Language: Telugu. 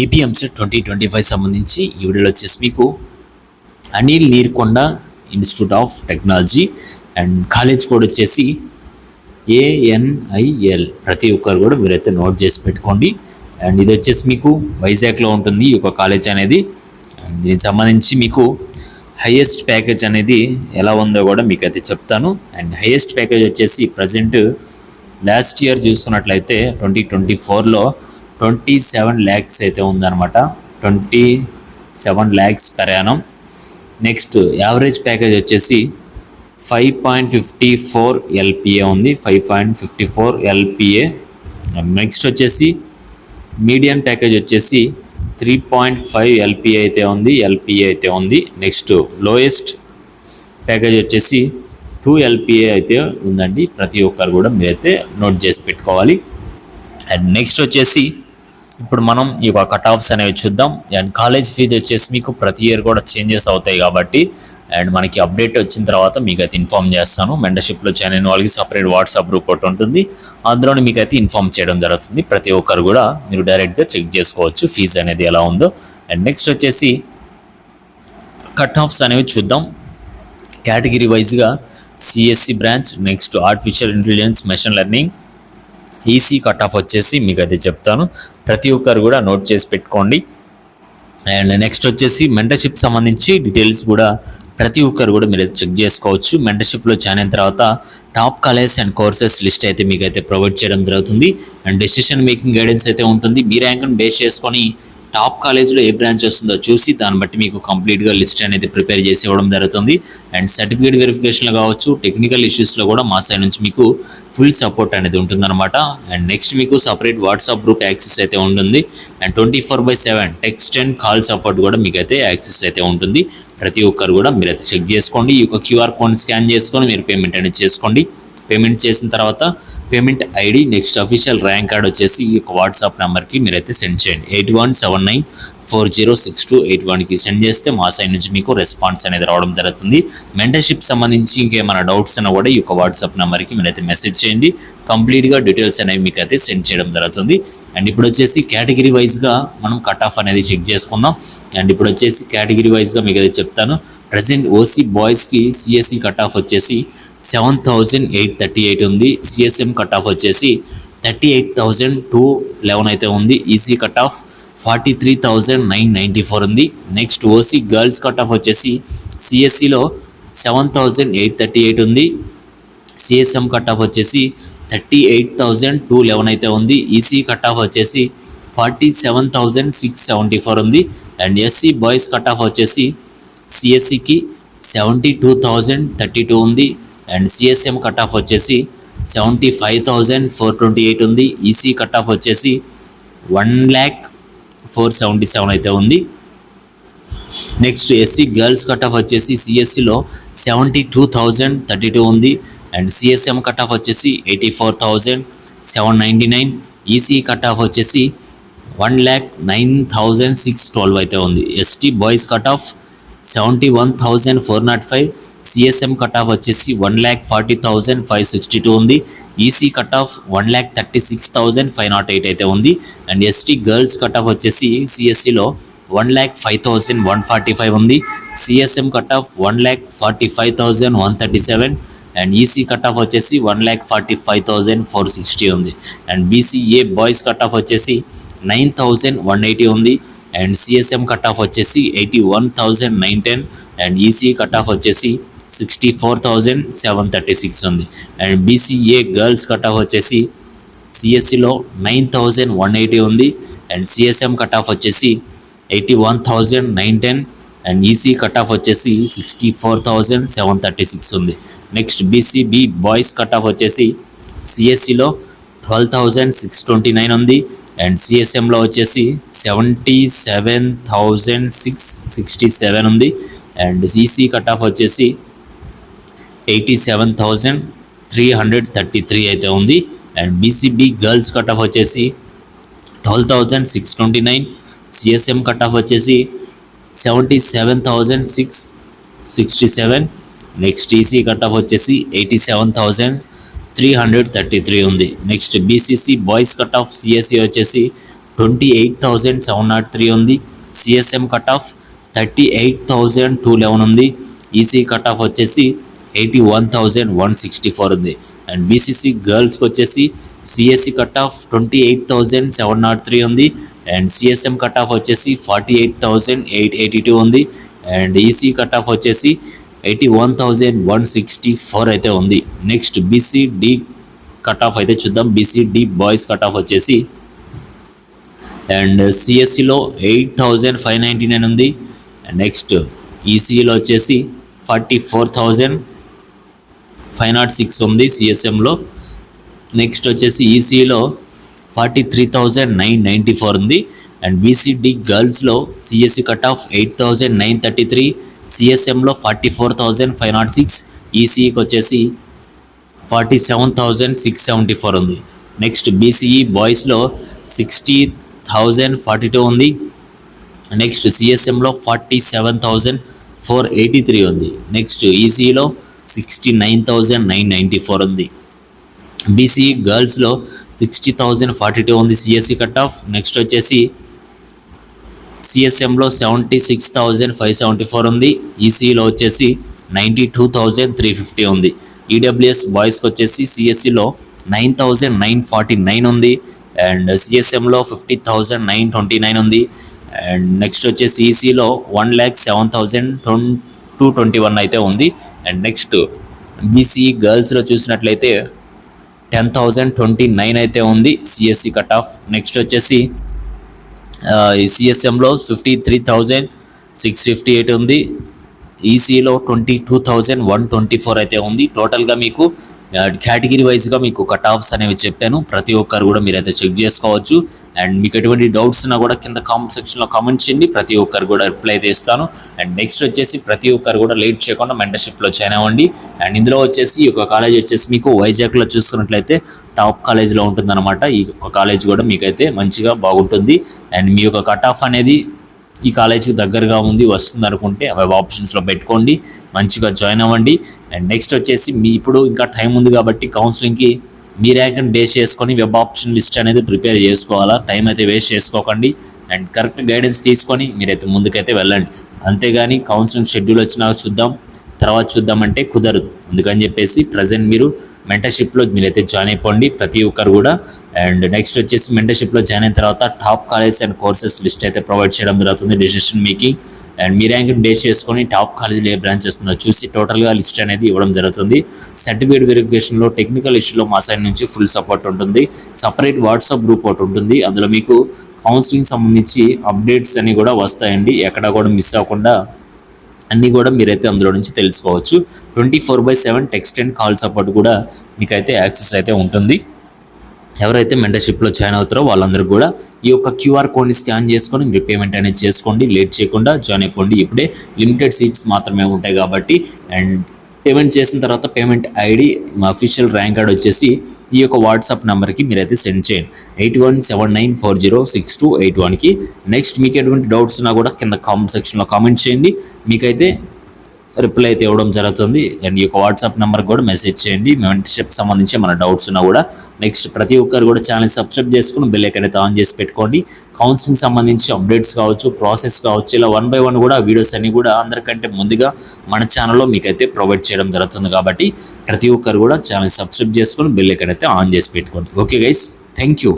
ఏపీఎంసెట్ 2025 సంబంధించి ఈ వీడియోలో వచ్చేసి మీకు Anil Neerkonda institute of technology and college code వచ్చేసి ANIL. ప్రతి ఒక్కరు కూడా మీరైతే నోట్ చేసి పెట్టుకోండి. అండ్ ఇది వచ్చేసి మీకు వైజాగ్లో ఉంటుంది ఈ యొక్క కాలేజ్ అనేది. అండ్ దీనికి సంబంధించి మీకు హైయెస్ట్ ప్యాకేజ్ అనేది ఎలా ఉందో కూడా మీకు అయితే చెప్తాను. అండ్ హైయెస్ట్ ప్యాకేజ్ వచ్చేసి ప్రజెంట్ లాస్ట్ ఇయర్ చూసుకున్నట్లయితే 2024లో 27 lakhs అయితే ఉందన్నమాట. 27 lakhs per annum. Next average package వచ్చేసి 5.54 LPA ఉంది. 5.54 LPA. నెక్స్ట్ వచ్చేసి మీడియన్ ప్యాకేజ్ వచ్చేసి 3.5 LPA అయితే ఉంది. నెక్స్ట్ లోయెస్ట్ ప్యాకేజ్ వచ్చేసి 2 LPA అయితే ఉందండి. ప్రతి ఒక్కరు కూడా మీరైతే నోట్ చేసి పెట్టుకోవాలి. అండ్ నెక్స్ట్ వచ్చేసి ఇప్పుడు మనం ఈ యొక్క కట్ ఆఫ్స్ అనేవి చూద్దాం. అండ్ కాలేజ్ ఫీజు వచ్చేసి మీకు ప్రతి ఇయర్ కూడా చేంజెస్ అవుతాయి కాబట్టి అండ్ మనకి అప్డేట్ వచ్చిన తర్వాత మీకు అయితే ఇన్ఫామ్ చేస్తాను. మెంటర్షిప్లో జాయిన్ అయిన వాళ్ళకి సపరేట్ వాట్సాప్ గ్రూప్ ఒకటి ఉంటుంది, అందులోనే మీకు అయితే ఇన్ఫామ్ చేయడం జరుగుతుంది. ప్రతి ఒక్కరు కూడా మీరు డైరెక్ట్గా చెక్ చేసుకోవచ్చు ఫీజు అనేది ఎలా ఉందో. అండ్ నెక్స్ట్ వచ్చేసి కట్ ఆఫ్స్ అనేవి చూద్దాం. కేటగిరీ వైజ్గా CSE branch, next artificial intelligence, machine learning, EC cut off వచ్చేసి మీకు అయితే చెప్తాను. ప్రతి ఒక్కరు కూడా నోట్ చేసి పెట్టుకోండి. అండ్ నెక్స్ట్ వచ్చేసి మెంటర్షిప్ సంబంధించి డీటెయిల్స్ కూడా ప్రతి ఒక్కరు కూడా మీరు చెక్ చేసుకోవచ్చు. మెంటర్షిప్లో జాయిన్ అయిన తర్వాత top colleges and courses list అయితే మీకు అయితే ప్రొవైడ్ చేయడం జరుగుతుంది. అండ్ డెసిషన్ మేకింగ్ గైడెన్స్ అయితే ఉంటుంది. మీ ర్యాంక్ను బేస్ చేసుకొని టాప్ కాలేజ్లో ఏ బ్రాంచ్ వస్తుందో చూసి దాన్ని బట్టి మీకు కంప్లీట్గా లిస్ట్ అనేది ప్రిపేర్ చేసి ఇవ్వడం జరుగుతుంది. అండ్ సర్టిఫికేట్ వెరిఫికేషన్లో కావచ్చు, టెక్నికల్ ఇష్యూస్లో కూడా మా సైడ్ నుంచి మీకు ఫుల్ సపోర్ట్ అనేది ఉంటుందన్నమాట. అండ్ నెక్స్ట్ మీకు సపరేట్ వాట్సాప్ గ్రూప్ యాక్సెస్ అయితే ఉంటుంది. And 24/7 text and call support కూడా మీకు అయితే యాక్సెస్ అయితే ఉంటుంది. ప్రతి ఒక్కరు కూడా మీరైతే చెక్ చేసుకోండి. ఈ యొక్క QR కోడ్ స్కాన్ చేసుకొని మీరు పేమెంట్ అనేది చేసుకోండి. పేమెంట్ చేసిన తర్వాత payment ID, next official rank card వచ్చేసి ఈ యొక్క వాట్సాప్ నెంబర్కి మీరైతే సెండ్ చేయండి. 8179406281కి సెండ్ చేస్తే మా సైడ్ నుంచి మీకు రెస్పాన్స్ అనేది రావడం జరుగుతుంది. మెంటర్షిప్ సంబంధించి ఇంకేమైనా డౌట్స్ అన్నా కూడా ఈ యొక్క వాట్సాప్ నెంబర్కి మీరైతే మెసేజ్ చేయండి. కంప్లీట్గా డీటెయిల్స్ అనేవి మీకు అయితే సెండ్ చేయడం జరుగుతుంది. అండ్ ఇప్పుడు వచ్చేసి కేటగిరీ వైజ్గా మనం కట్ ఆఫ్ అనేది చెక్ చేసుకుందాం. అండ్ ఇప్పుడు వచ్చేసి కేటగిరీ వైజ్గా మీకు అయితే చెప్తాను. ప్రజెంట్ ఓసీ బాయ్స్కి CSE కట్ ఆఫ్ వచ్చేసి 7,838 ఉంది. CSM కట్ ఆఫ్ వచ్చేసి 38,211 అయితే ఉంది. ఈసీ కట్ ఆఫ్ 43,994 ఉంది. Next OC girls cut off వచ్చేసి CSEలో 7,838 ఉంది. CSM కట్ ఆఫ్ వచ్చేసి 38,211 అయితే ఉంది. ఈసీ కట్ ఆఫ్ వచ్చేసి 47,674 ఉంది. And SC boys cut off వచ్చేసి CSEకి 72,032 ఉంది. అండ్ CSM కట్ ఆఫ్ వచ్చేసి 75,428 ఉంది. ఈసీ కట్ ఆఫ్ వచ్చేసి 1,04,77 అయితే ఉంది. Next SC girls cut off వచ్చేసి CSEలో 72,032 ఉంది. అండ్ CSM కట్ ఆఫ్ వచ్చేసి 84,799. ఈసీ కట్ ఆఫ్ వచ్చేసి 1,09,612 అయితే ఉంది. ST boys cut off 71,405. CSM cut off వచ్చేసి 1,40,562 ఉంది. ఈసీ కట్ ఆఫ్ 1,36,508 అయితే ఉంది. And ST girls cut off వచ్చేసి CSEలో 1,05,145 ఉంది. CSM cut off 1,45,137. And EC cut off వచ్చేసి 1,45,460 ఉంది. And BCA boys cut off వచ్చేసి 9,180 ఉంది. అండ్ CSM కట్ ఆఫ్ వచ్చేసి 81,910. అండ్ ఈసీ కట్ ఆఫ్ వచ్చేసి 64,736 ఉంది. And BCA girls cut off వచ్చేసి CSEలో 9,180 ఉంది. అండ్ CSM కట్ ఆఫ్ వచ్చేసి 81,910. అండ్ ఈసీ కట్ ఆఫ్ వచ్చేసి 64,736 ఉంది. Next BCB boys cut off వచ్చేసి CSEలో 12,629 ఉంది. అండ్ CSMలో వచ్చేసి 77,667 ఉంది. అండ్ ఈసీ కట్ ఆఫ్ వచ్చేసి 87,333 అయితే ఉంది. And BCB girls cut off వచ్చేసి 12,629. CSM కట్ ఆఫ్ వచ్చేసి 77,667. నెక్స్ట్ ఈసీ కట్ ఆఫ్ వచ్చేసి 87,333 ఉంది. Next BCC boys cut off CSE వచ్చేసి 28,703 ఉంది. సిఎస్ఎం కట్ ఆఫ్ 38,211 ఉంది. ఈసీ కట్ ఆఫ్ వచ్చేసి 81,164 ఉంది. అండ్ బీసీసీ గర్ల్స్కి వచ్చేసి సిఎస్సి కట్ ఆఫ్ 28,703 ఉంది. అండ్ సిఎస్ఎం కట్ ఆఫ్ వచ్చేసి 48,882 ఉంది. అండ్ ఈసీ కట్ ఆఫ్ వచ్చేసి 81,164 అయితే ఉంది. నెక్స్ట్ బీసీడి కట్ ఆఫ్ అయితే చూద్దాం. బీసీడి బాయ్స్ కట్ ఆఫ్ వచ్చేసి అండ్ సిఎస్సిలో 8,599 ఉంది. నెక్స్ట్ ఈసీలో వచ్చేసి 44,506 ఉంది సిఎస్ఎంలో. నెక్స్ట్ వచ్చేసి ఈసీలో 43,994 ఉంది. అండ్ బీసీడి గర్ల్స్లో సిఎస్సి కట్ ఆఫ్ 8,933, సిఎస్ఎంలో 44,506, ఈసీకి వచ్చేసి 47,674 ఉంది. నెక్స్ట్ బీసీఈ బాయ్స్లో 60,042 ఉంది. నెక్స్ట్ సిఎస్ఎంలో 47,483 ఉంది. నెక్స్ట్ ఈసీలో 69,994 ఉంది. బీసీఈ గర్ల్స్లో 60,042 ఉంది సిఎస్సి కట్ ఆఫ్. నెక్స్ట్ వచ్చేసి సిఎస్ఎంలో 76,574 ఉంది. ఈసీలో వచ్చేసి 92,350 ఉంది. ఈడబ్ల్యూఎస్ బాయ్స్కి వచ్చేసి సిఎస్సిలో 9,949 ఉంది. అండ్ సిఎస్ఎంలో 50,929 ఉంది. అండ్ నెక్స్ట్ వచ్చేసి ఈసీలో 1,07,221 అయితే ఉంది. అండ్ నెక్స్ట్ బీసీఈ గర్ల్స్లో చూసినట్లయితే 10,029 అయితే ఉంది సిఎస్సి కట్ ఆఫ్. నెక్స్ట్ వచ్చేసి సిఎస్ఎంలో 53,658 ఉంది. ఈసీలో 22,124 అయితే ఉంది. టోటల్గా మీకు కేటగిరీ వైజ్గా మీకు కట్ ఆఫ్స్ అనేవి చెప్పాను. ప్రతి ఒక్కరు కూడా మీరైతే చెక్ చేసుకోవచ్చు. అండ్ మీకు ఎటువంటి డౌట్స్ ఉన్నా కూడా కింద కామెంట్ సెక్షన్లో కామెంట్ చేయండి. ప్రతి ఒక్కరు కూడా రిప్లై అయితే ఇస్తాను. అండ్ నెక్స్ట్ వచ్చేసి ప్రతి ఒక్కరు కూడా లేట్ చేయకుండా మెంటర్షిప్లో జాయిన్ అవ్వండి. అండ్ ఇందులో వచ్చేసి ఈ యొక్క కాలేజ్ వచ్చేసి మీకు వైజాగ్లో చూసుకున్నట్లయితే టాప్ కాలేజ్లో ఉంటుందన్నమాట. ఈ యొక్క కాలేజ్ కూడా మీకైతే మంచిగా బాగుంటుంది. అండ్ మీ యొక్క కట్ ఆఫ్ అనేది ఈ కాలేజీకి దగ్గరగా ఉంది వస్తుంది అనుకుంటే వెబ్ ఆప్షన్స్లో పెట్టుకోండి, మంచిగా జాయిన్ అవ్వండి. అండ్ నెక్స్ట్ వచ్చేసి మీ ఇప్పుడు ఇంకా టైం ఉంది కాబట్టి కౌన్సిలింగ్కి మీ ర్యాంక్ని బేస్ చేసుకొని వెబ్ ఆప్షన్ లిస్ట్ అనేది ప్రిపేర్ చేసుకోవాలా. టైం అయితే వేస్ట్ చేసుకోకండి. అండ్ కరెక్ట్ గైడెన్స్ తీసుకొని మీరైతే ముందుకైతే వెళ్ళండి. అంతేగాని కౌన్సిలింగ్ షెడ్యూల్ వచ్చినా తర్వాత చూద్దామంటే కుదరదు. అందుకని చెప్పేసి ప్రజెంట్ మీరు మెంటర్షిప్లో మీరైతే జాయిన్ అయిపోండి ప్రతి ఒక్కరు కూడా. అండ్ నెక్స్ట్ వచ్చేసి మెంటర్షిప్లో జాయిన్ అయిన తర్వాత top colleges and courses list అయితే ప్రొవైడ్ చేయడం జరుగుతుంది, డెసిషన్ మేకింగ్. అండ్ మీ ర్యాంక్ని బేస్ చేసుకొని టాప్ కాలేజీలో ఏ బ్రాంచ్ వస్తుందో చూసి టోటల్గా లిస్ట్ అనేది ఇవ్వడం జరుగుతుంది. సర్టిఫికేట్ వెరిఫికేషన్లో టెక్నికల్ ఇష్యూలో మా సైడ్ నుంచి ఫుల్ సపోర్ట్ ఉంటుంది. సపరేట్ వాట్సాప్ గ్రూప్ ఒకటి ఉంటుంది. అందులో మీకు కౌన్సిలింగ్ సంబంధించి అప్డేట్స్ అన్నీ కూడా వస్తాయండి. ఎక్కడ కూడా మిస్ అవ్వకుండా అన్నీ కూడా మీరైతే అందులో నుంచి తెలుసుకోవచ్చు. 24/7 టెక్స్ట్ అండ్ కాల్ సపోర్ట్ కూడా మీకైతే యాక్సెస్ అయితే ఉంటుంది. ఎవరైతే మెంటర్షిప్లో జాయిన్ అవుతారో వాళ్ళందరూ కూడా ఈ యొక్క క్యూఆర్ కోడ్ని స్కాన్ చేసుకొని మీరు పేమెంట్ అనేది చేసుకోండి. లేట్ చేయకుండా జాయిన్ అయిపోండి. ఇప్పుడే లిమిటెడ్ సీట్స్ మాత్రమే ఉంటాయి కాబట్టి. అండ్ పేమెంట్ చేసిన తర్వాత పేమెంట్ ఐడి మా అఫీషియల్ ర్యాంక్ కార్డ్ వచ్చేసి ఈ యొక్క వాట్సాప్ నెంబర్కి మీరైతే సెండ్ చేయండి, 8179406281కి. నెక్స్ట్ మీకు ఎటువంటి డౌట్స్ ఉన్నా కూడా కింద కామెంట్ సెక్షన్లో కామెంట్ చేయండి, మీకైతే రిప్లై అయితే ఇవ్వడం జరుగుతుంది. అండ్ ఈ యొక్క వాట్సాప్ నెంబర్కి కూడా మెసేజ్ చేయండి మెంటర్షిప్ సంబంధించి మన డౌట్స్ ఉన్నా కూడా. నెక్స్ట్ ప్రతి ఒక్కరు కూడా ఛానల్ సబ్స్క్రైబ్ చేసుకుని బెల్ ఐకాన్ అయితే ఆన్ చేసి పెట్టుకోండి. కౌన్సిలింగ్ సంబంధించి అప్డేట్స్ కావచ్చు, ప్రాసెస్ కావచ్చు, ఇలా 1 by 1 కూడా వీడియోస్ అన్ని కూడా అందరికంటే ముందుగా మన ఛానల్లో మీకైతే ప్రొవైడ్ చేయడం జరుగుతుంది. కాబట్టి ప్రతి ఒక్కరు కూడా ఛానల్ సబ్స్క్రైబ్ చేసుకుని బెల్ ఐకాన్ అయితే ఆన్ చేసి పెట్టుకోండి. Okay guys, thank you.